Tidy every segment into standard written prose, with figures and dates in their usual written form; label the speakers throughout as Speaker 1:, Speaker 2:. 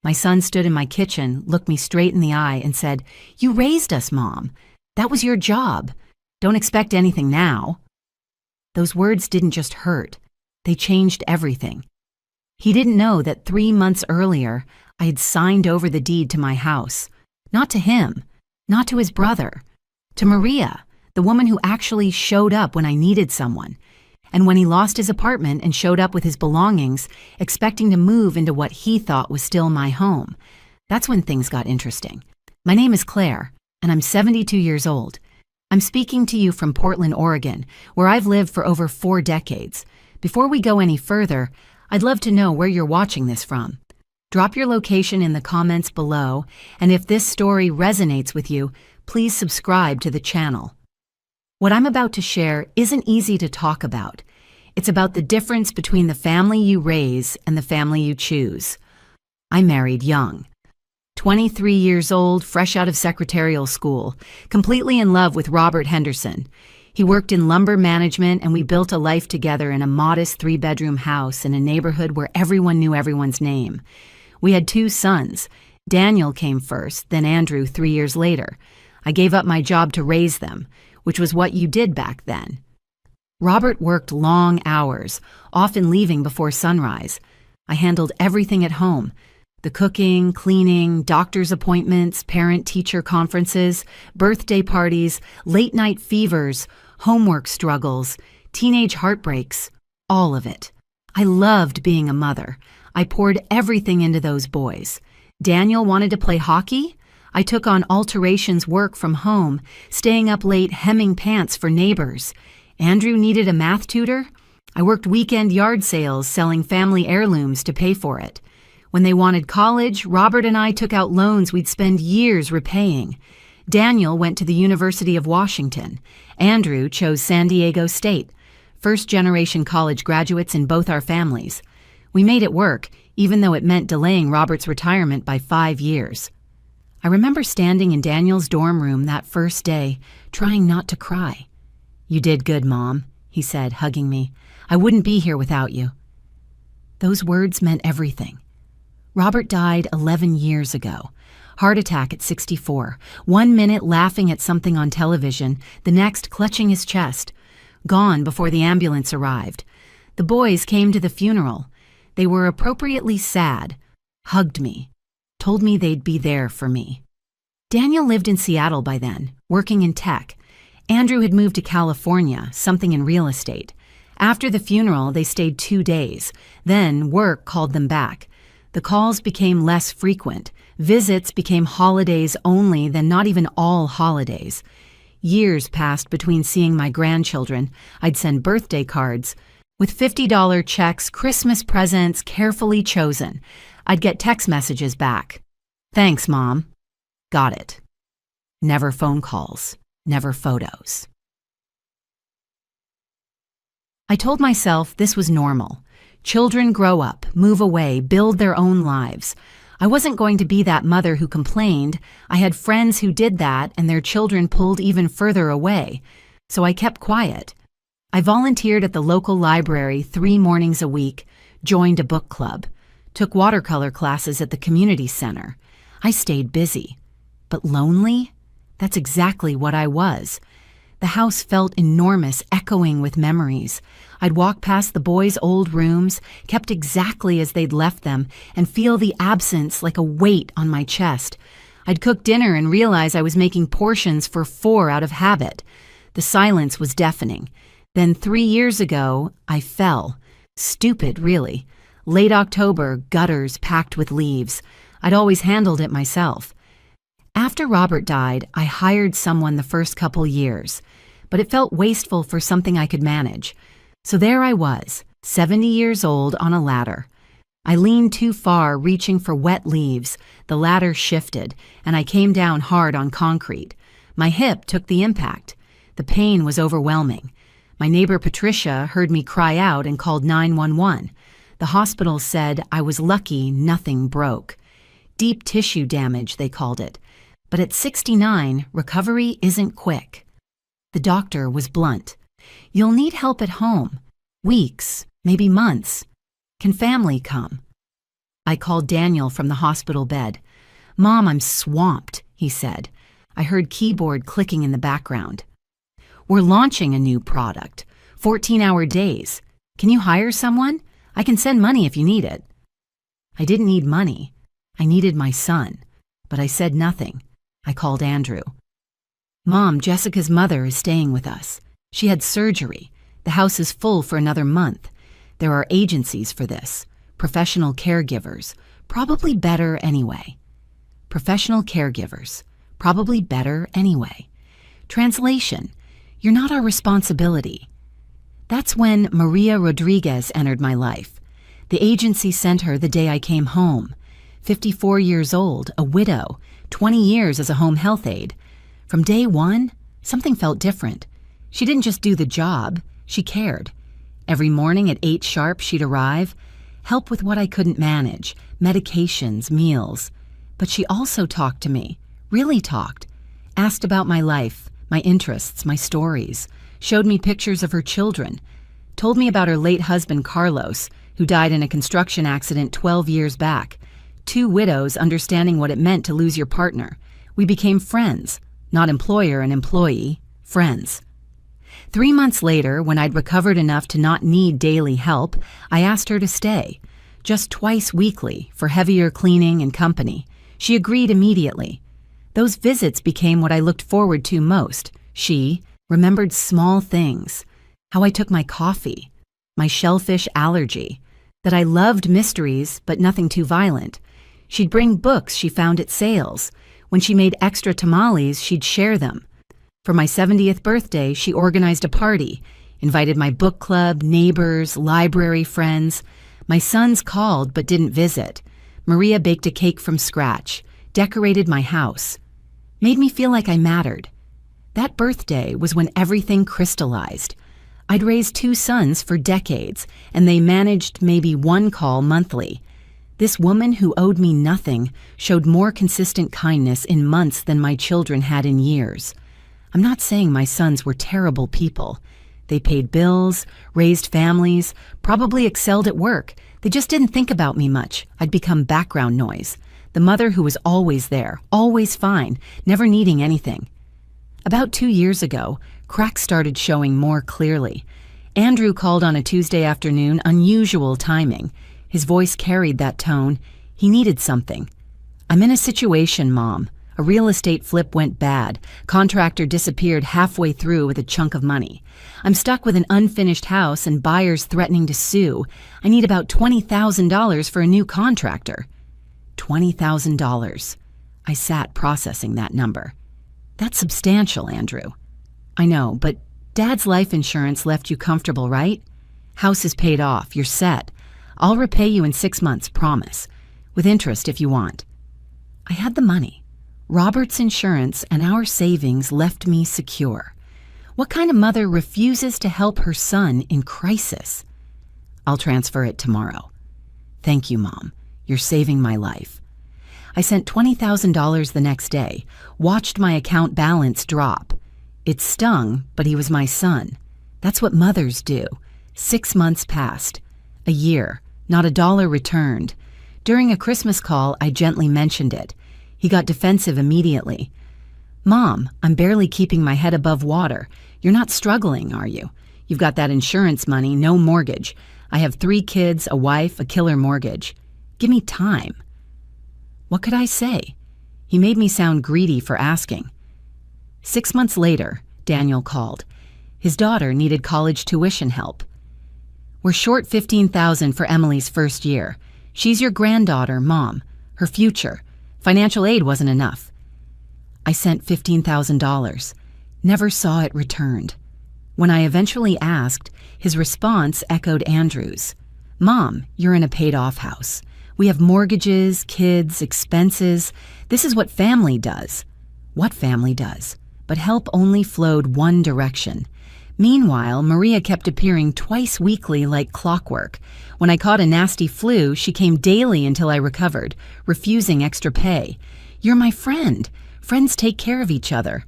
Speaker 1: My son stood in my kitchen, looked me straight in the eye, and said, "You raised us, Mom. That was your job. Don't expect anything now." Those words didn't just hurt. They changed everything. He didn't know that 3 months earlier, I had signed over the deed to my house. Not to him, not to his brother, to Maria, the woman who actually showed up when I needed someone. And when he lost his apartment and showed up with his belongings, expecting to move into what he thought was still my home, that's when things got interesting. My name is Claire, and I'm 72 years old. I'm speaking to you from Portland, Oregon, where I've lived for over 4 decades. Before we go any further, I'd love to know where you're watching this from. Drop your location in the comments below, and if this story resonates with you, please subscribe to the channel. What I'm about to share isn't easy to talk about. It's about the difference between the family you raise and the family you choose. I married young. 23 years old, fresh out of secretarial school, completely in love with Robert Henderson. He worked in lumber management, and we built a life together in a modest 3-bedroom house in a neighborhood where everyone knew everyone's name. We had 2 sons. Daniel came first, then Andrew 3 years later. I gave up my job to raise them, which was what you did back then. Robert worked long hours, often leaving before sunrise. I handled everything at home: the cooking, cleaning, doctor's appointments, parent-teacher conferences, birthday parties, late-night fevers, homework struggles, teenage heartbreaks, all of it. I loved being a mother. I poured everything into those boys. Daniel wanted to play hockey. I took on alterations work from home, staying up late hemming pants for neighbors. Andrew needed a math tutor. I worked weekend yard sales selling family heirlooms to pay for it. When they wanted college, Robert and I took out loans we'd spend years repaying. Daniel went to the University of Washington. Andrew chose San Diego State. First-generation college graduates in both our families. We made it work, even though it meant delaying Robert's retirement by 5 years. I remember standing in Daniel's dorm room that first day, trying not to cry. "You did good, Mom," he said, hugging me. "I wouldn't be here without you." Those words meant everything. Robert died 11 years ago. Heart attack at 64. 1 minute laughing at something on television, the next clutching his chest. Gone before the ambulance arrived. The boys came to the funeral. They were appropriately sad, hugged me, told me they'd be there for me. Daniel lived in Seattle by then, working in tech. Andrew had moved to California, something in real estate. After the funeral, they stayed 2 days. Then work called them back. The calls became less frequent. Visits became holidays only, then not even all holidays. Years passed between seeing my grandchildren. I'd send birthday cards. With $50 checks, Christmas presents carefully chosen. I'd get text messages back. "Thanks, Mom." Got it. Never phone calls. Never photos. I told myself this was normal. Children grow up, move away, build their own lives. I wasn't going to be that mother who complained. I had friends who did that, and their children pulled even further away. So I kept quiet. I volunteered at the local library 3 mornings a week, joined a book club, took watercolor classes at the community center. I stayed busy. But lonely? That's exactly what I was. The house felt enormous, echoing with memories. I'd walk past the boys' old rooms, kept exactly as they'd left them, and feel the absence like a weight on my chest. I'd cook dinner and realize I was making portions for 4 out of habit. The silence was deafening. Then 3 years ago, I fell. Stupid, really. Late October, gutters packed with leaves. I'd always handled it myself. After Robert died, I hired someone the first couple years, but it felt wasteful for something I could manage. So there I was, 70 years old on a ladder. I leaned too far, reaching for wet leaves. The ladder shifted, and I came down hard on concrete. My hip took the impact. The pain was overwhelming. My neighbor Patricia heard me cry out and called 911. The hospital said I was lucky nothing broke. Deep tissue damage, they called it. But at 69, recovery isn't quick. The doctor was blunt. "You'll need help at home. Weeks, maybe months. Can family come?" I called Daniel from the hospital bed. "Mom, I'm swamped," he said. I heard keyboard clicking in the background. "We're launching a new product. 14-hour days. Can you hire someone? I can send money if you need it." I didn't need money. I needed my son. But I said nothing. I called Andrew. "Mom, Jessica's mother is staying with us. She had surgery. The house is full for another month. There are agencies for this. Professional caregivers. Probably better anyway." Professional caregivers. Probably better anyway. Translation: you're not our responsibility. That's when Maria Rodriguez entered my life. The agency sent her the day I came home. 54 years old, a widow, 20 years as a home health aide. From day one, something felt different. She didn't just do the job, she cared. Every morning at 8 sharp, she'd arrive, help with what I couldn't manage, medications, meals. But she also talked to me, really talked, asked about my life, my interests, my stories, showed me pictures of her children, told me about her late husband Carlos, who died in a construction accident 12 years back. 2 widows understanding what it meant to lose your partner. We became friends, not employer and employee, friends. 3 months later, when I'd recovered enough to not need daily help, I asked her to stay, just twice weekly for heavier cleaning and company. She agreed immediately. Those visits became what I looked forward to most. She remembered small things, how I took my coffee, my shellfish allergy, that I loved mysteries but nothing too violent. She'd bring books she found at sales. When she made extra tamales, she'd share them. For my 70th birthday, she organized a party, invited my book club, neighbors, library friends. My sons called but didn't visit. Maria baked a cake from scratch, decorated my house, made me feel like I mattered. That birthday was when everything crystallized. I'd raised 2 sons for decades, and they managed maybe 1 call monthly. This woman who owed me nothing showed more consistent kindness in months than my children had in years. I'm not saying my sons were terrible people. They paid bills, raised families, probably excelled at work. They just didn't think about me much. I'd become background noise. The mother who was always there, always fine, never needing anything. About 2 years ago, cracks started showing more clearly. Andrew called on a Tuesday afternoon, unusual timing. His voice carried that tone. He needed something. "I'm in a situation, Mom. A real estate flip went bad. Contractor disappeared halfway through with a chunk of money. I'm stuck with an unfinished house and buyers threatening to sue. I need about $20,000 for a new contractor." $20,000. I sat processing that number. That's substantial, Andrew. I know, but Dad's life insurance left you comfortable, right? House is paid off. You're set. I'll repay you in 6 months, promise. With interest if you want. I had the money. Robert's insurance and our savings left me secure. What kind of mother refuses to help her son in crisis? I'll transfer it tomorrow. Thank you, Mom. You're saving my life. I sent $20,000 the next day, watched my account balance drop. It stung, but he was my son. That's what mothers do. 6 months passed. A year. Not a dollar returned. During a Christmas call, I gently mentioned it. He got defensive immediately. "Mom, I'm barely keeping my head above water. You're not struggling, are you? You've got that insurance money, no mortgage. I have 3 kids, a wife, a killer mortgage. Give me time." What could I say? He made me sound greedy for asking. 6 months later, Daniel called. His daughter needed college tuition help. "We're short $15,000 for Emily's first year. She's your granddaughter, Mom. Her future. Financial aid wasn't enough." I sent $15,000. Never saw it returned. When I eventually asked, his response echoed Andrew's. "Mom, you're in a paid-off house. We have mortgages, kids, expenses. This is what family does." What family does? But help only flowed one direction. Meanwhile, Maria kept appearing twice weekly like clockwork. When I caught a nasty flu, she came daily until I recovered, refusing extra pay. "You're my friend. Friends take care of each other."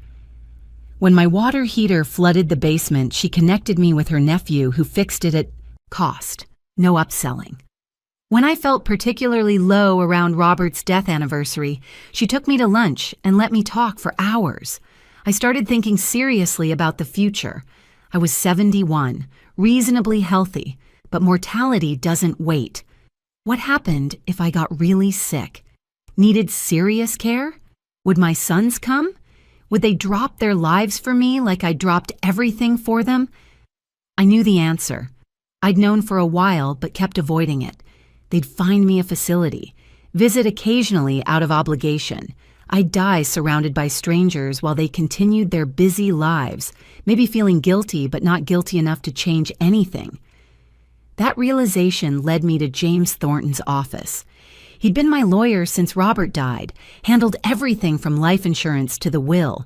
Speaker 1: When my water heater flooded the basement, she connected me with her nephew who fixed it at cost. No upselling. When I felt particularly low around Robert's death anniversary, she took me to lunch and let me talk for hours. I started thinking seriously about the future. I was 71, reasonably healthy, but mortality doesn't wait. What happened if I got really sick? Needed serious care? Would my sons come? Would they drop their lives for me like I dropped everything for them? I knew the answer. I'd known for a while but kept avoiding it. They'd find me a facility, visit occasionally out of obligation. I'd die surrounded by strangers while they continued their busy lives, maybe feeling guilty but not guilty enough to change anything. That realization led me to James Thornton's office. He'd been my lawyer since Robert died, handled everything from life insurance to the will.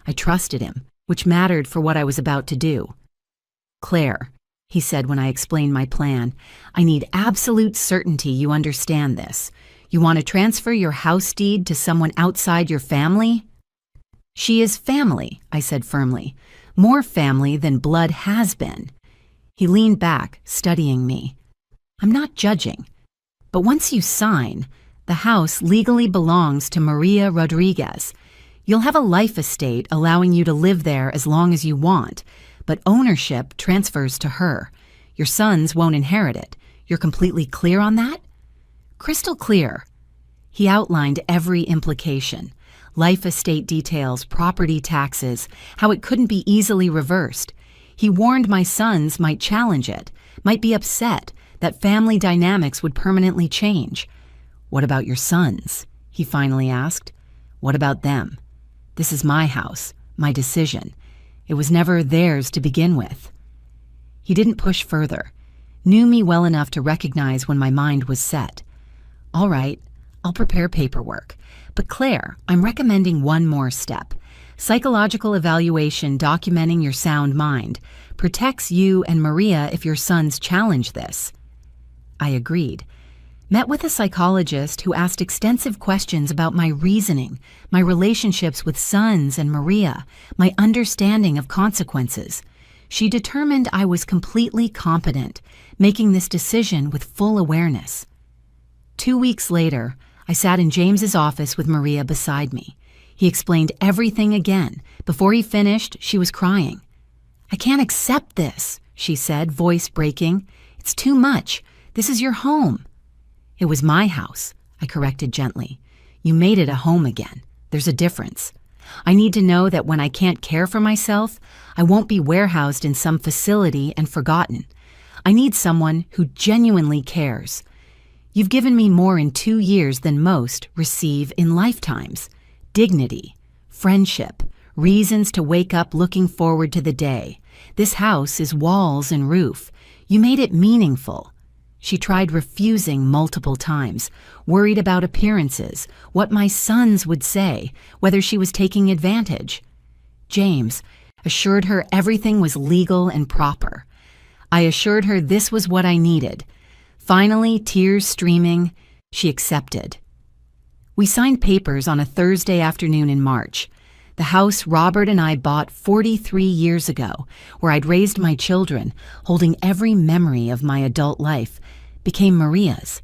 Speaker 1: I trusted him, which mattered for what I was about to do. "Claire," he said when I explained my plan, "I need absolute certainty you understand this. You want to transfer your house deed to someone outside your family?" "She is family," I said firmly. "More family than blood has been." He leaned back, studying me. "I'm not judging. But once you sign, the house legally belongs to Maria Rodriguez. You'll have a life estate allowing you to live there as long as you want, but ownership transfers to her. Your sons won't inherit it. You're completely clear on that?" "Crystal clear." He outlined every implication: life estate details, property taxes, how it couldn't be easily reversed. He warned my sons might challenge it, might be upset, that family dynamics would permanently change. "What about your sons?" he finally asked. "What about them? This is my house, my decision. It was never theirs to begin with." He didn't push further, knew me well enough to recognize when my mind was set. "All right, I'll prepare paperwork. But Claire, I'm recommending one more step. Psychological evaluation documenting your sound mind protects you and Maria if your sons challenge this." I agreed. Met with a psychologist who asked extensive questions about my reasoning, my relationships with sons and Maria, my understanding of consequences. She determined I was completely competent, making this decision with full awareness. 2 weeks later, I sat in James's office with Maria beside me. He explained everything again. Before he finished, she was crying. "I can't accept this," she said, voice breaking. "It's too much. This is your home." "It was my house," I corrected gently. "You made it a home again. There's a difference. I need to know that when I can't care for myself, I won't be warehoused in some facility and forgotten. I need someone who genuinely cares. You've given me more in 2 years than most receive in lifetimes. Dignity, friendship, reasons to wake up looking forward to the day. This house is walls and roof. You made it meaningful." She tried refusing multiple times, worried about appearances, what my sons would say, whether she was taking advantage. James assured her everything was legal and proper. I assured her this was what I needed. Finally, tears streaming, she accepted. We signed papers on a Thursday afternoon in March. The house Robert and I bought 43 years ago, where I'd raised my children, holding every memory of my adult life, became Maria's.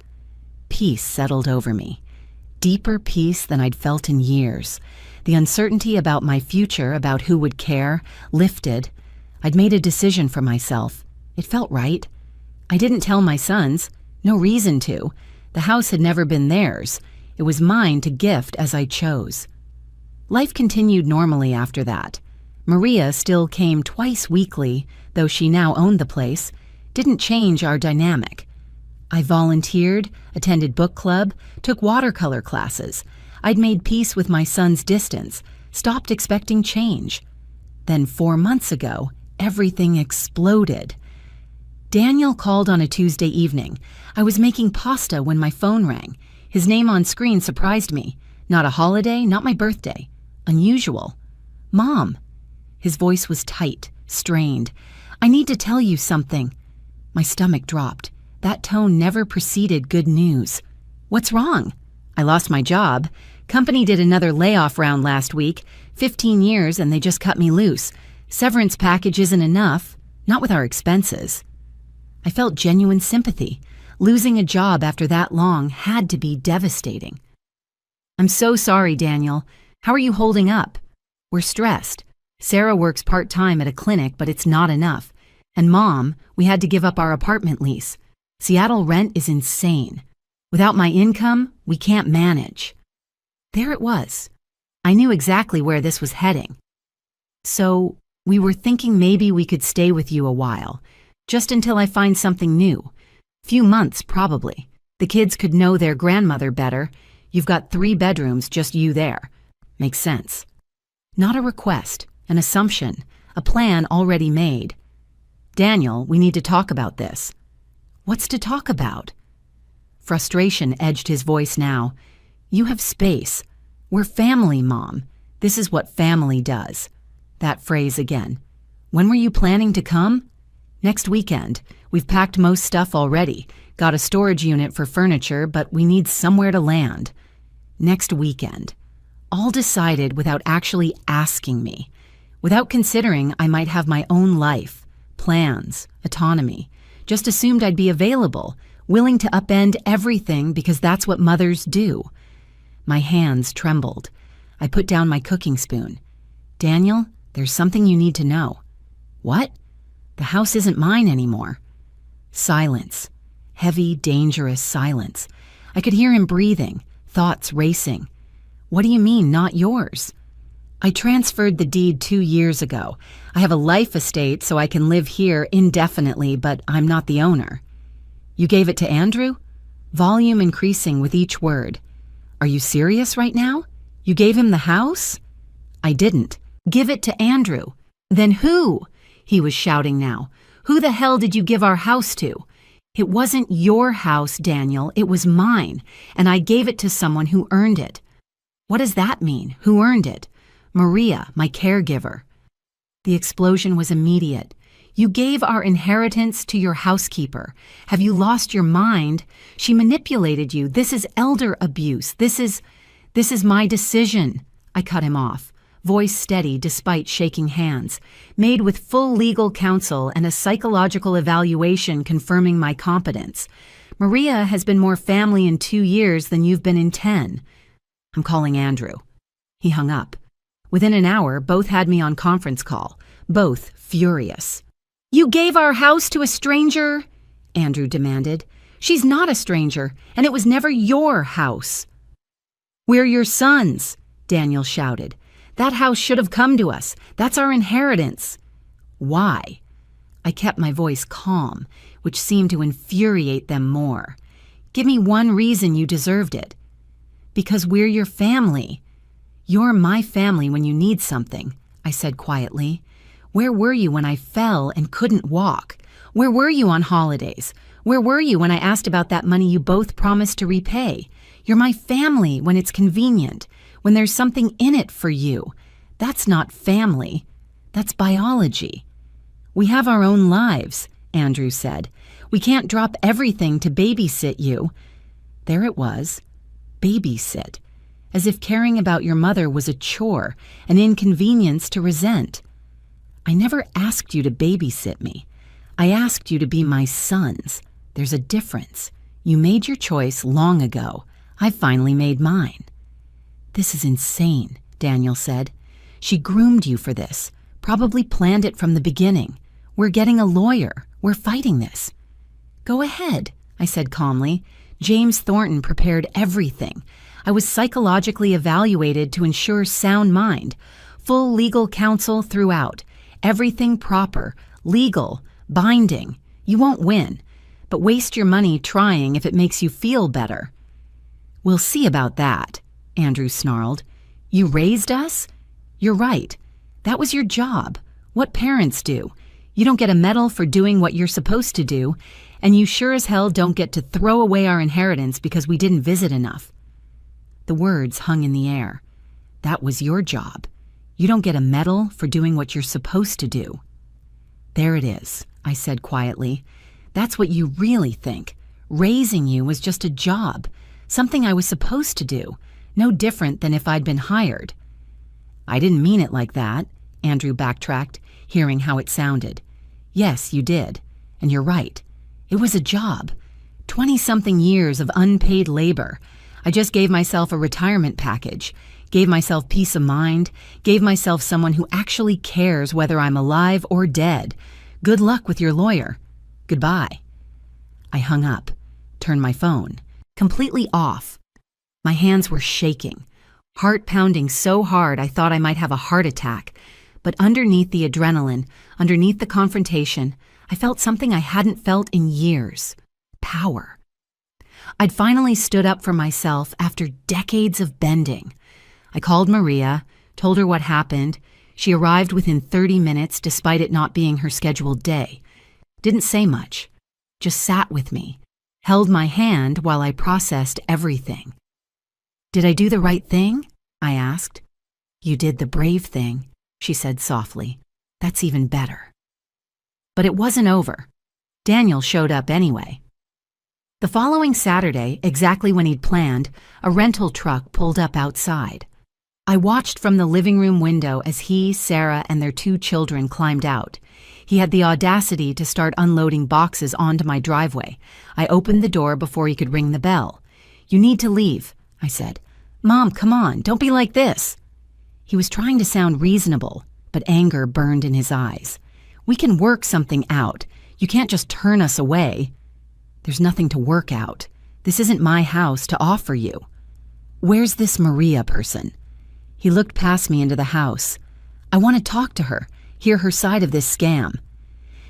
Speaker 1: Peace settled over me. Deeper peace than I'd felt in years. The uncertainty about my future, about who would care, lifted. I'd made a decision for myself. It felt right. I didn't tell my sons. No reason to. The house had never been theirs. It was mine to gift as I chose. Life continued normally after that. Maria still came twice weekly, though she now owned the place. Didn't change our dynamic. I volunteered, attended book club, took watercolor classes. I'd made peace with my son's distance, stopped expecting change. Then 4 months ago, everything exploded. Daniel called on a Tuesday evening. I was making pasta when my phone rang. His name on screen surprised me. Not a holiday, not my birthday. Unusual. "Mom." His voice was tight, strained. "I need to tell you something." My stomach dropped. That tone never preceded good news. "What's wrong?" "I lost my job. Company did another layoff round last week. 15 years and they just cut me loose. Severance package isn't enough. Not with our expenses." I felt genuine sympathy. Losing a job after that long had to be devastating. "I'm so sorry, Daniel. How are you holding up?" "We're stressed. Sarah works part-time at a clinic, but it's not enough. And Mom, we had to give up our apartment lease. Seattle rent is insane. Without my income, we can't manage." There it was. I knew exactly where this was heading. "So, we were thinking maybe we could stay with you a while, just until I find something new. Few months, probably. The kids could know their grandmother better. You've got 3 bedrooms, just you there. Makes sense." Not a request, an assumption, a plan already made. "Daniel, we need to talk about this." "What's to talk about?" Frustration edged his voice now. "You have space. We're family, Mom. This is what family does." That phrase again. "When were you planning to come?" "Next weekend. We've packed most stuff already. Got a storage unit for furniture, but we need somewhere to land." Next weekend. All decided without actually asking me. Without considering I might have my own life, plans, autonomy. Just assumed I'd be available, willing to upend everything because that's what mothers do. My hands trembled. I put down my cooking spoon. "Daniel, there's something you need to know." "What?" "The house isn't mine anymore." Silence. Heavy, dangerous silence. I could hear him breathing, thoughts racing. "What do you mean, not yours?" "I transferred the deed 2 years ago. I have a life estate so I can live here indefinitely, but I'm not the owner." "You gave it to Andrew?" Volume increasing with each word. "Are you serious right now? You gave him the house?" "I didn't. Give it to Andrew." "Then who?" He was shouting now. "Who the hell did you give our house to?" "It wasn't your house, Daniel. It was mine, and I gave it to someone who earned it." "What does that mean? Who earned it?" "Maria, my caregiver." The explosion was immediate. "You gave our inheritance to your housekeeper. Have you lost your mind? She manipulated you. This is elder abuse. This is my decision." I cut him off, voice steady despite shaking hands, made with full legal counsel and a psychological evaluation confirming my competence. "Maria has been more family in 2 years than you've been in 10. I'm calling Andrew." He hung up. Within an hour, both had me on conference call, both furious. "You gave our house to a stranger?" Andrew demanded. "She's not a stranger, and it was never your house." "We're your sons," Daniel shouted. "That house should have come to us. That's our inheritance." "Why?" I kept my voice calm, which seemed to infuriate them more. "Give me one reason you deserved it." "Because we're your family." "You're my family when you need something," I said quietly. "Where were you when I fell and couldn't walk? Where were you on holidays? Where were you when I asked about that money you both promised to repay? You're my family when it's convenient, when there's something in it for you. That's not family. That's biology." "We have our own lives," Andrew said. "We can't drop everything to babysit you." There it was. Babysit. As if caring about your mother was a chore, an inconvenience to resent. "I never asked you to babysit me. I asked you to be my sons. There's a difference. You made your choice long ago. I finally made mine." "This is insane," Daniel said. "She groomed you for this, probably planned it from the beginning. We're getting a lawyer. We're fighting this." "Go ahead," I said calmly. "James Thornton prepared everything. I was psychologically evaluated to ensure sound mind, full legal counsel throughout, everything proper, legal, binding. You won't win, but waste your money trying if it makes you feel better." "We'll see about that," Andrew snarled. "You raised us?" "You're right. That was your job. What parents do. You don't get a medal for doing what you're supposed to do, and you sure as hell don't get to throw away our inheritance because we didn't visit enough." The words hung in the air. "That was your job. You don't get a medal for doing what you're supposed to do." "There it is," I said quietly. "That's what you really think. Raising you was just a job, something I was supposed to do, no different than if I'd been hired." "I didn't mean it like that," Andrew backtracked, hearing how it sounded. "Yes, you did. And you're right. It was a job. 20-something years of unpaid labor. I just gave myself a retirement package, gave myself peace of mind, gave myself someone who actually cares whether I'm alive or dead. Good luck with your lawyer. Goodbye. I hung up, turned my phone, completely off. My hands were shaking, heart pounding so hard I thought I might have a heart attack. But underneath the adrenaline, underneath the confrontation, I felt something I hadn't felt in years. Power. I'd finally stood up for myself after decades of bending. I called Maria, told her what happened. She arrived within 30 minutes despite it not being her scheduled day. Didn't say much, just sat with me, held my hand while I processed everything. Did I do the right thing? I asked. You did the brave thing, she said softly. That's even better. But it wasn't over. Daniel showed up anyway. The following Saturday, exactly when he'd planned, a rental truck pulled up outside. I watched from the living room window as he, Sarah, and their 2 children climbed out. He had the audacity to start unloading boxes onto my driveway. I opened the door before he could ring the bell. You need to leave, I said. Mom, come on, don't be like this. He was trying to sound reasonable, but anger burned in his eyes. We can work something out. You can't just turn us away. There's nothing to work out. This isn't my house to offer you. Where's this Maria person? He looked past me into the house. I want to talk to her, hear her side of this scam.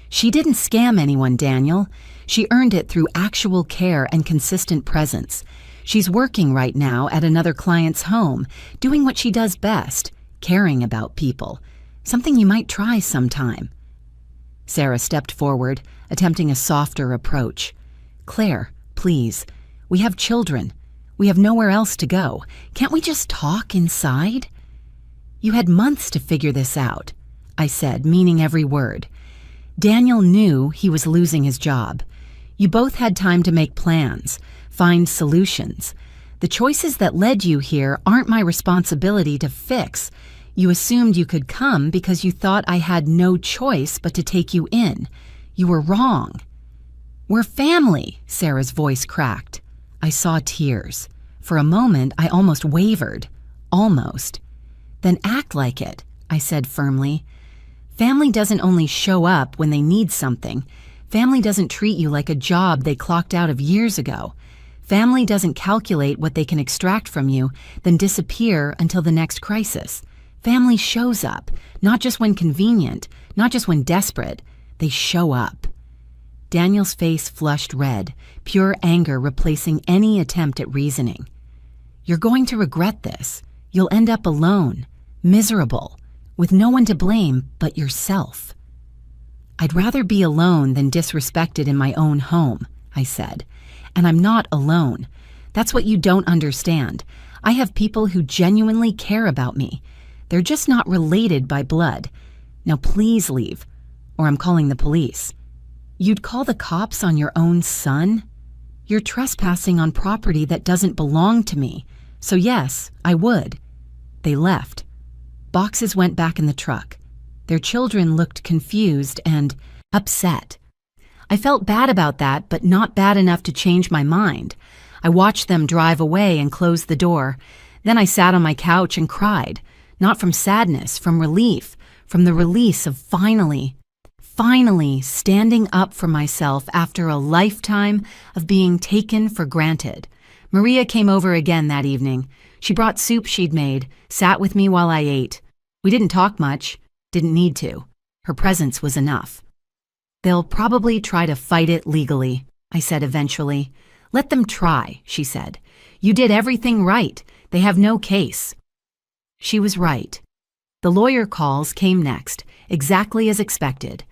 Speaker 1: She didn't scam anyone, Daniel. She earned it through actual care and consistent presence. She's working right now at another client's home, doing what she does best, caring about people. Something you might try sometime. Sarah stepped forward, attempting a softer approach. Claire, please. We have children. We have nowhere else to go. Can't we just talk inside? You had months to figure this out, I said, meaning every word. Daniel knew he was losing his job. You both had time to make plans, find solutions. The choices that led you here aren't my responsibility to fix. You assumed you could come because you thought I had no choice but to take you in. You were wrong. We're family, Sarah's voice cracked. I saw tears. For a moment, I almost wavered. Almost. Then act like it, I said firmly. Family doesn't only show up when they need something. Family doesn't treat you like a job they clocked out of years ago. Family doesn't calculate what they can extract from you, then disappear until the next crisis. Family shows up, not just when convenient, not just when desperate. They show up. Daniel's face flushed red, pure anger replacing any attempt at reasoning. You're going to regret this. You'll end up alone, miserable, with no one to blame but yourself. I'd rather be alone than disrespected in my own home, I said. And I'm not alone. That's what you don't understand. I have people who genuinely care about me. They're just not related by blood. Now please leave, or I'm calling the police. You'd call the cops on your own son? You're trespassing on property that doesn't belong to me. So yes, I would. They left. Boxes went back in the truck. Their children looked confused and upset. I felt bad about that, but not bad enough to change my mind. I watched them drive away and close the door. Then I sat on my couch and cried, not from sadness, from relief, from the release of finally standing up for myself after a lifetime of being taken for granted. Maria came over again that evening. She brought soup she'd made, sat with me while I ate. We didn't talk much, didn't need to. Her presence was enough. They'll probably try to fight it legally, I said eventually. Let them try, she said. You did everything right. They have no case. She was right. The lawyer calls came next, exactly as expected.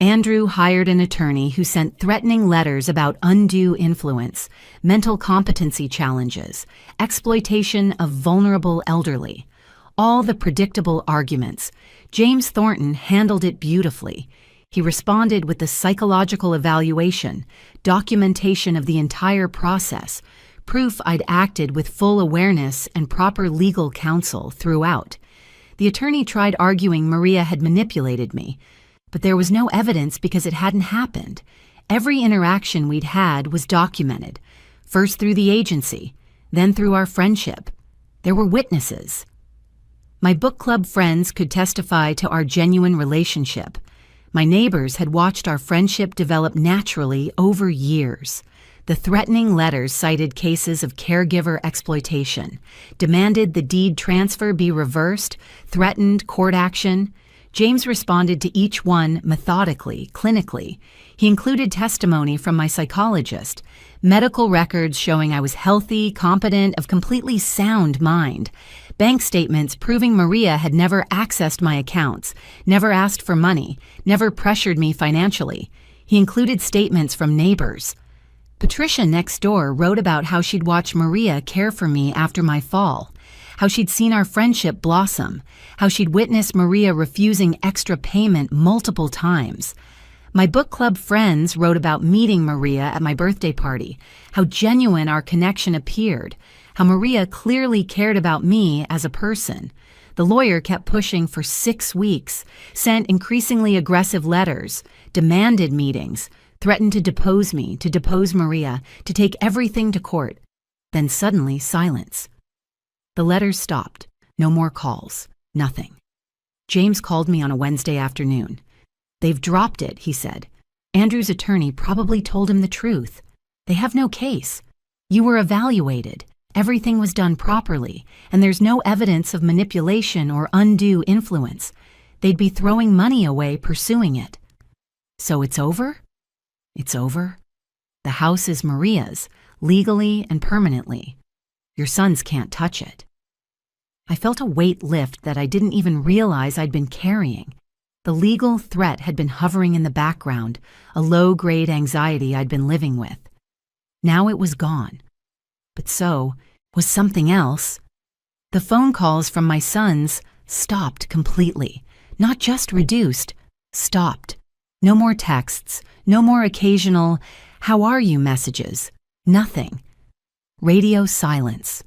Speaker 1: Andrew hired an attorney who sent threatening letters about undue influence, mental competency challenges, exploitation of vulnerable elderly. All the predictable arguments. James Thornton handled it beautifully. He responded with the psychological evaluation, documentation of the entire process, proof I'd acted with full awareness and proper legal counsel throughout. The attorney tried arguing Maria had manipulated me, but there was no evidence because it hadn't happened. Every interaction we'd had was documented, first through the agency, then through our friendship. There were witnesses. My book club friends could testify to our genuine relationship. My neighbors had watched our friendship develop naturally over years. The threatening letters cited cases of caregiver exploitation, demanded the deed transfer be reversed, threatened court action. James responded to each one methodically, clinically. He included testimony from my psychologist, medical records showing I was healthy, competent, of completely sound mind, bank statements proving Maria had never accessed my accounts, never asked for money, never pressured me financially. He included statements from neighbors. Patricia next door wrote about how she'd watched Maria care for me after my fall, how she'd seen our friendship blossom, how she'd witnessed Maria refusing extra payment multiple times. My book club friends wrote about meeting Maria at my birthday party, how genuine our connection appeared, how Maria clearly cared about me as a person. The lawyer kept pushing for 6 weeks, sent increasingly aggressive letters, demanded meetings, threatened to depose me, to depose Maria, to take everything to court. Then suddenly, silence. The letters stopped. No more calls. Nothing. James called me on a Wednesday afternoon. "They've dropped it," he said. "Andrew's attorney probably told him the truth. They have no case. You were evaluated. Everything was done properly, and there's no evidence of manipulation or undue influence. They'd be throwing money away pursuing it." "So it's over?" "It's over. The house is Maria's, legally and permanently. Your sons can't touch it." I felt a weight lift that I didn't even realize I'd been carrying. The legal threat had been hovering in the background, a low-grade anxiety I'd been living with. Now it was gone. But so was something else. The phone calls from my sons stopped completely, not just reduced, stopped. No more texts, no more occasional, "How are you?" messages, nothing. Radio silence.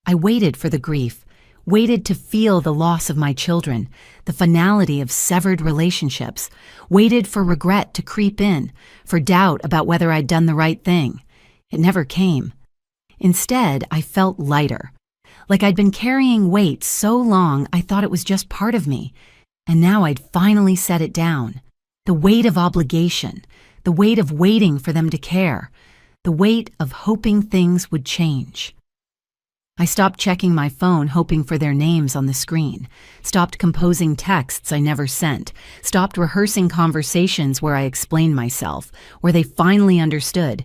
Speaker 1: I waited for the grief, waited to feel the loss of my children, the finality of severed relationships, waited for regret to creep in, for doubt about whether I'd done the right thing. It never came. Instead, I felt lighter, like I'd been carrying weight so long I thought it was just part of me, and now I'd finally set it down. The weight of obligation, the weight of waiting for them to care, the weight of hoping things would change. I stopped checking my phone hoping for their names on the screen, stopped composing texts I never sent, stopped rehearsing conversations where I explained myself, where they finally understood.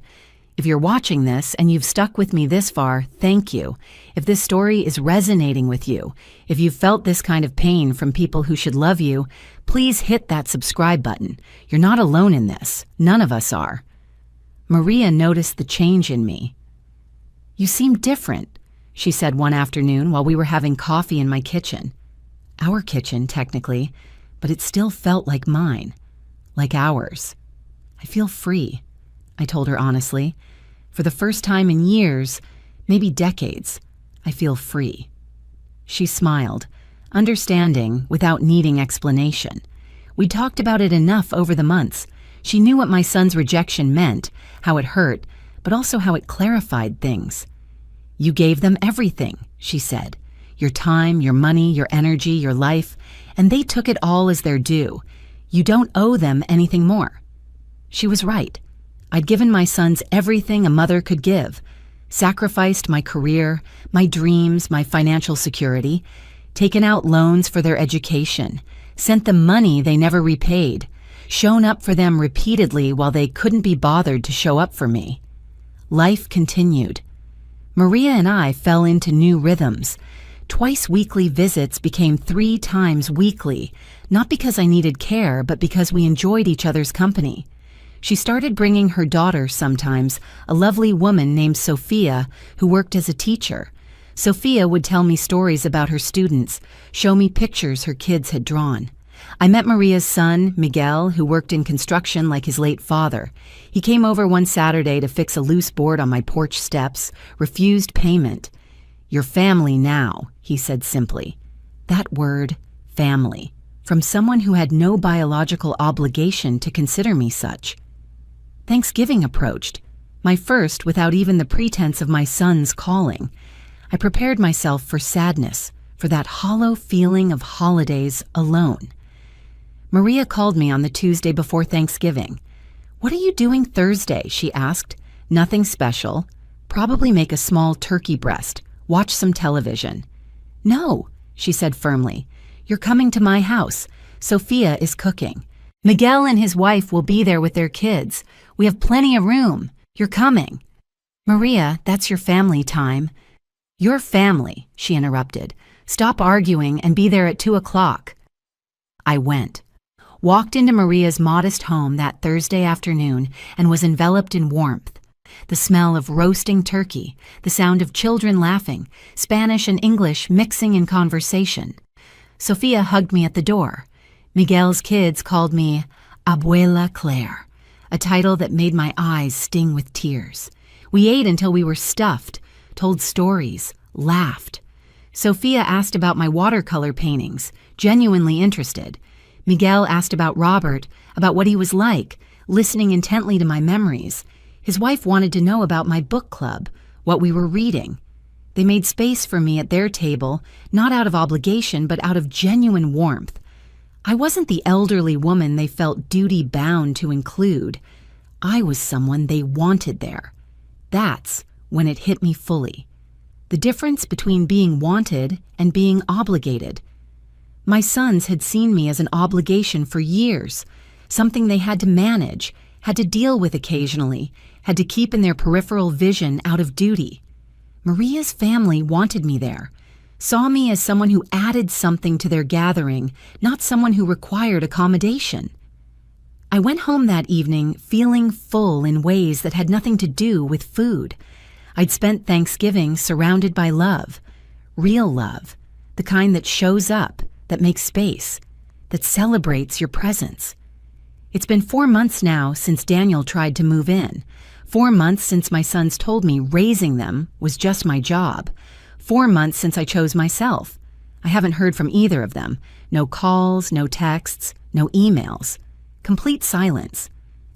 Speaker 1: If you're watching this and you've stuck with me this far, thank you. If this story is resonating with you, if you've felt this kind of pain from people who should love you, please hit that subscribe button. You're not alone in this. None of us are. Maria noticed the change in me. "You seem different," she said one afternoon while we were having coffee in my kitchen. Our kitchen, technically, but it still felt like mine, like ours. "I feel free," I told her honestly. "For the first time in years, maybe decades, I feel free." She smiled, understanding without needing explanation. We talked about it enough over the months. She knew what my son's rejection meant, how it hurt, but also how it clarified things. "You gave them everything," she said. "Your time, your money, your energy, your life, and they took it all as their due. You don't owe them anything more." She was right. I'd given my sons everything a mother could give, sacrificed my career, my dreams, my financial security, taken out loans for their education, sent them money they never repaid, shown up for them repeatedly while they couldn't be bothered to show up for me. Life continued. Maria and I fell into new rhythms. Twice-weekly visits became 3 times weekly, not because I needed care, but because we enjoyed each other's company. She started bringing her daughter sometimes, a lovely woman named Sophia who worked as a teacher. Sophia would tell me stories about her students, show me pictures her kids had drawn. I met Maria's son, Miguel, who worked in construction like his late father. He came over one Saturday to fix a loose board on my porch steps, refused payment. "You're family now," he said simply. That word, family, from someone who had no biological obligation to consider me such. Thanksgiving approached, my first without even the pretense of my son's calling. I prepared myself for sadness, for that hollow feeling of holidays alone. Maria called me on the Tuesday before Thanksgiving. "What are you doing Thursday?" she asked. "Nothing special. Probably make a small turkey breast. Watch some television." "No," she said firmly. "You're coming to my house. Sophia is cooking. Miguel and his wife will be there with their kids. We have plenty of room. You're coming." "Maria, that's your family time." "Your family," she interrupted. "Stop arguing and be there at 2:00. I went. Walked into Maria's modest home that Thursday afternoon and was enveloped in warmth. The smell of roasting turkey, the sound of children laughing, Spanish and English mixing in conversation. Sophia hugged me at the door. Miguel's kids called me Abuela Claire, a title that made my eyes sting with tears. We ate until we were stuffed, told stories, laughed. Sophia asked about my watercolor paintings, genuinely interested. Miguel asked about Robert, about what he was like, listening intently to my memories. His wife wanted to know about my book club, what we were reading. They made space for me at their table, not out of obligation, but out of genuine warmth. I wasn't the elderly woman they felt duty-bound to include. I was someone they wanted there. That's when it hit me fully. The difference between being wanted and being obligated. My sons had seen me as an obligation for years, something they had to manage, had to deal with occasionally, had to keep in their peripheral vision out of duty. Maria's family wanted me there, saw me as someone who added something to their gathering, not someone who required accommodation. I went home that evening feeling full in ways that had nothing to do with food. I'd spent Thanksgiving surrounded by love, real love, the kind that shows up, that makes space, that celebrates your presence. It's been 4 months now since Daniel tried to move in. 4 months since my sons told me raising them was just my job. 4 months since I chose myself. I haven't heard from either of them. No calls, no texts, no emails. Complete silence.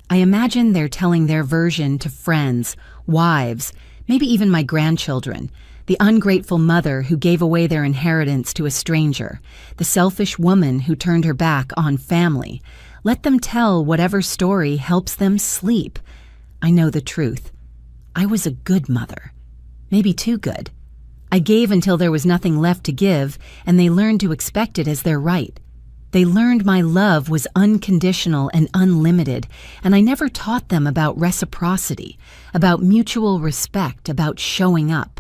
Speaker 1: I imagine they're telling their version to friends, wives, maybe even my grandchildren. The ungrateful mother who gave away their inheritance to a stranger. The selfish woman who turned her back on family. Let them tell whatever story helps them sleep. I know the truth. I was a good mother. Maybe too good. I gave until there was nothing left to give, and they learned to expect it as their right. They learned my love was unconditional and unlimited, and I never taught them about reciprocity, about mutual respect, about showing up.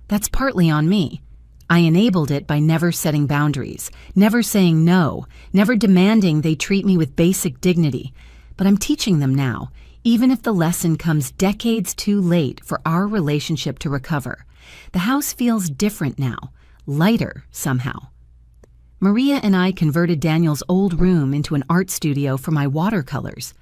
Speaker 1: That's partly on me. I enabled it by never setting boundaries, never saying no, never demanding they treat me with basic dignity. But I'm teaching them now, even if the lesson comes decades too late for our relationship to recover. The house feels different now, lighter somehow. Maria and I converted Daniel's old room into an art studio for my watercolors.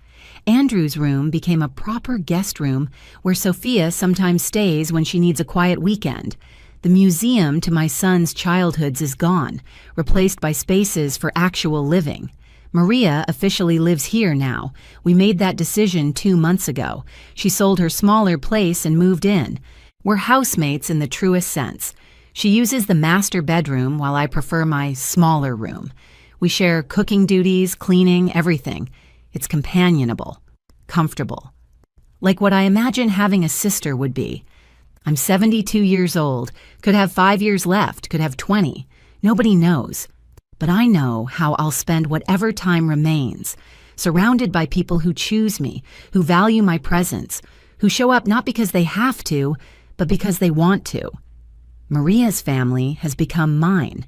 Speaker 1: Andrew's room became a proper guest room where Sophia sometimes stays when she needs a quiet weekend. The museum to my son's childhoods is gone, replaced by spaces for actual living. Maria officially lives here now. We made that decision 2 months ago. She sold her smaller place and moved in. We're housemates in the truest sense. She uses the master bedroom while I prefer my smaller room. We share cooking duties, cleaning, everything. It's companionable, comfortable. Like what I imagine having a sister would be. I'm 72 years old, could have 5 years left, could have 20. Nobody knows. But I know how I'll spend whatever time remains, surrounded by people who choose me, who value my presence, who show up not because they have to, but because they want to. Maria's family has become mine.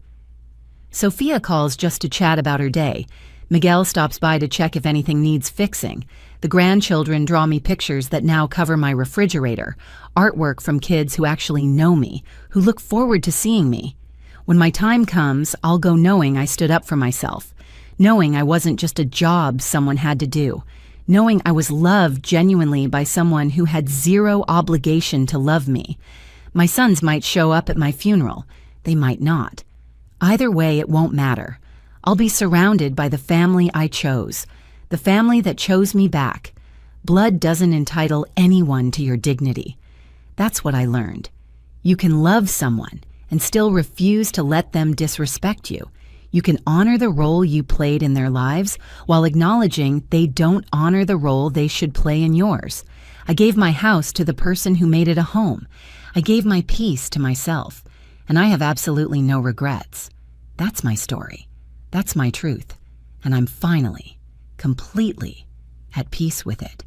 Speaker 1: Sophia calls just to chat about her day. Miguel stops by to check if anything needs fixing. The grandchildren draw me pictures that now cover my refrigerator, artwork from kids who actually know me, who look forward to seeing me. When my time comes, I'll go knowing I stood up for myself, knowing I wasn't just a job someone had to do, knowing I was loved genuinely by someone who had zero obligation to love me. My sons might show up at my funeral. They might not. Either way, it won't matter. I'll be surrounded by the family I chose, the family that chose me back. Blood doesn't entitle anyone to your dignity. That's what I learned. You can love someone and still refuse to let them disrespect you. You can honor the role you played in their lives while acknowledging they don't honor the role they should play in yours. I gave my house to the person who made it a home. I gave my peace to myself, and I have absolutely no regrets. That's my story. That's my truth. And I'm finally, completely at peace with it.